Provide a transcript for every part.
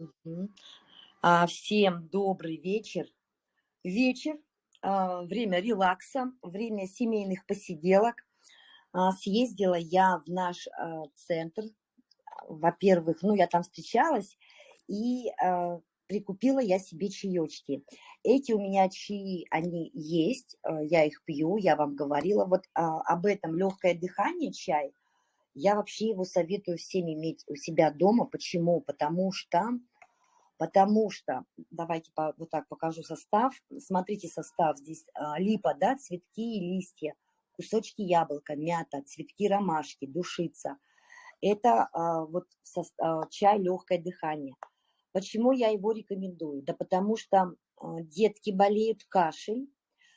Мгм. Всем добрый вечер. Вечер, время релакса, время семейных посиделок. Съездила я в наш центр. Во-первых, ну, я там встречалась, и прикупила я себе чаечки. Эти у меня чаи, они есть, я их пью, я вам говорила. Вот об этом легкое дыхание чай. Я вообще его советую всем иметь у себя дома. Почему? Потому что, давайте вот так покажу состав. Смотрите состав. Здесь липа, да, цветки и листья, кусочки яблока, мята, цветки ромашки, душица. Это чай легкое дыхание. Почему я его рекомендую? Да потому что детки болеют кашель,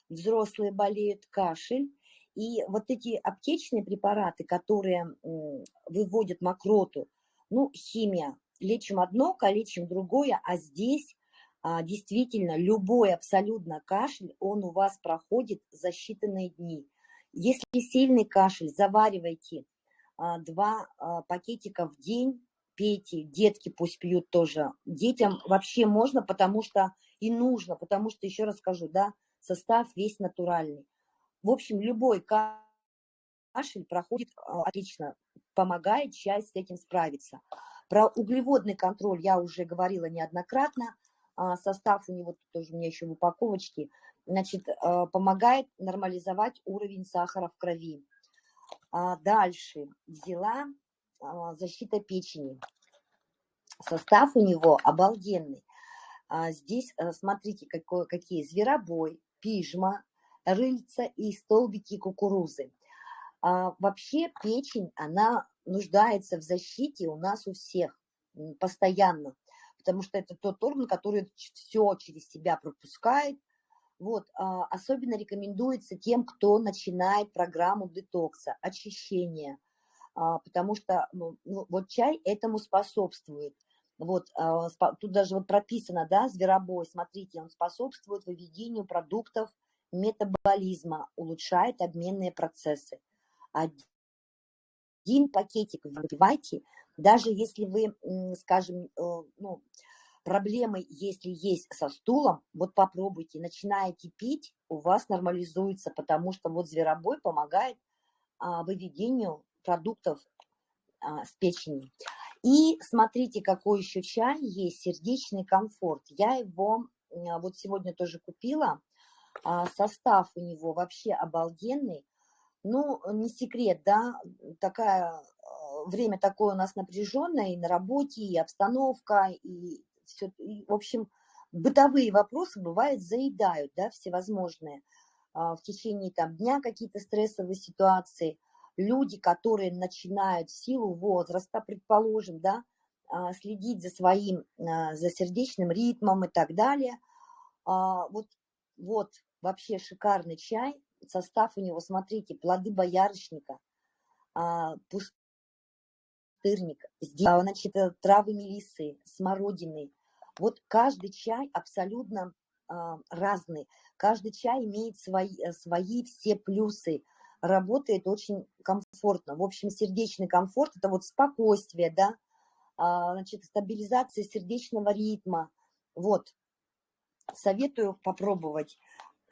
взрослые болеют кашель. И вот эти аптечные препараты, которые выводят мокроту, ну, химия, лечим одно, калечим другое, а здесь действительно любой абсолютно кашель, он у вас проходит за считанные дни. Если сильный кашель, заваривайте 2 пакетика в день, пейте, детки пусть пьют тоже. Детям вообще можно, потому что и нужно, потому что, еще раз скажу, да, состав весь натуральный. В общем, любой кашель проходит отлично, помогает чай с этим справиться. Про углеводный контроль я уже говорила неоднократно. Состав у него тут тоже у меня еще в упаковочке. Значит, помогает нормализовать уровень сахара в крови. Дальше взяла защита печени. Состав у него обалденный. Здесь, смотрите, какие: зверобой, пижма, рыльца и столбики кукурузы. Вообще печень, она нуждается в защите у нас у всех постоянно, потому что это тот орган, который все через себя пропускает. Вот, особенно рекомендуется тем, кто начинает программу детокса, очищения, потому что вот чай этому способствует. Вот, тут даже вот прописано, да, зверобой, смотрите, он способствует выведению продуктов метаболизма, улучшает обменные процессы. Один пакетик выпивайте, даже если вы, скажем, ну, проблемы, если есть со стулом, вот попробуйте, начинаете пить, у вас нормализуется, потому что вот зверобой помогает выведению продуктов с печени. И смотрите, какой еще чай есть, сердечный комфорт. Я его вот сегодня тоже купила. Состав у него вообще обалденный. Ну, не секрет, да, время такое у нас напряженное и на работе, и обстановка, и все, и, в общем, бытовые вопросы, бывает, заедают, да, всевозможные. В течение там дня какие-то стрессовые ситуации. Люди, которые начинают в силу возраста, предположим, да, следить за сердечным ритмом и так далее. Вот, вот вообще шикарный чай. Состав у него, смотрите, плоды боярышника, пустырник, значит, травы мелиссы, смородины. Вот каждый чай абсолютно разный. Каждый чай имеет свои все плюсы. Работает очень комфортно. В общем, сердечный комфорт – это вот спокойствие, да, значит, стабилизация сердечного ритма. Вот, советую попробовать.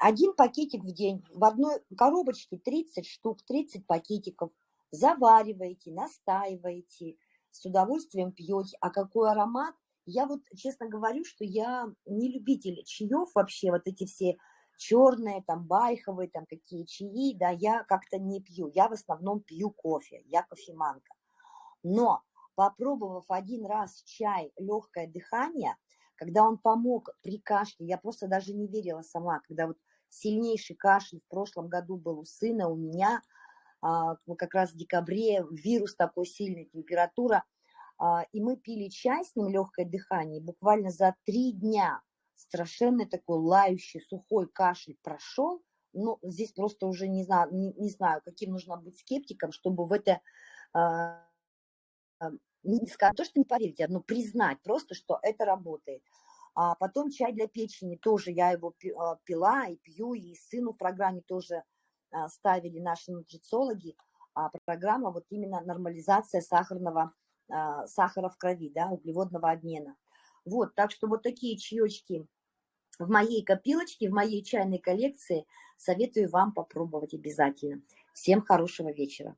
Один пакетик в день. В одной коробочке 30 штук, 30 пакетиков. Завариваете, настаиваете, с удовольствием пьете. А какой аромат? Я вот честно говорю, что я не любитель чаев вообще, вот эти все черные, там, байховые, там, какие чаи, да, я как-то не пью. Я в основном пью кофе, я кофеманка. Но попробовав один раз чай легкое дыхание, когда он помог при кашле, я просто даже не верила сама, когда вот сильнейший кашель в прошлом году был у сына, у меня, как раз в декабре, вирус такой сильный, температура, и мы пили чай с ним, легкое дыхание, и буквально за 3 дня страшенный такой лающий сухой кашель прошел. Ну, здесь просто уже не знаю, каким нужно быть скептиком, чтобы в это не сказать, то, что не поверить, но признать просто, что это работает. А потом чай для печени тоже я его пила и пью, и сыну в программе тоже ставили наши нутрициологи. Программа вот именно нормализация сахара в крови, да, углеводного обмена. Вот, так что вот такие чаечки в моей копилочке, в моей чайной коллекции советую вам попробовать обязательно. Всем хорошего вечера.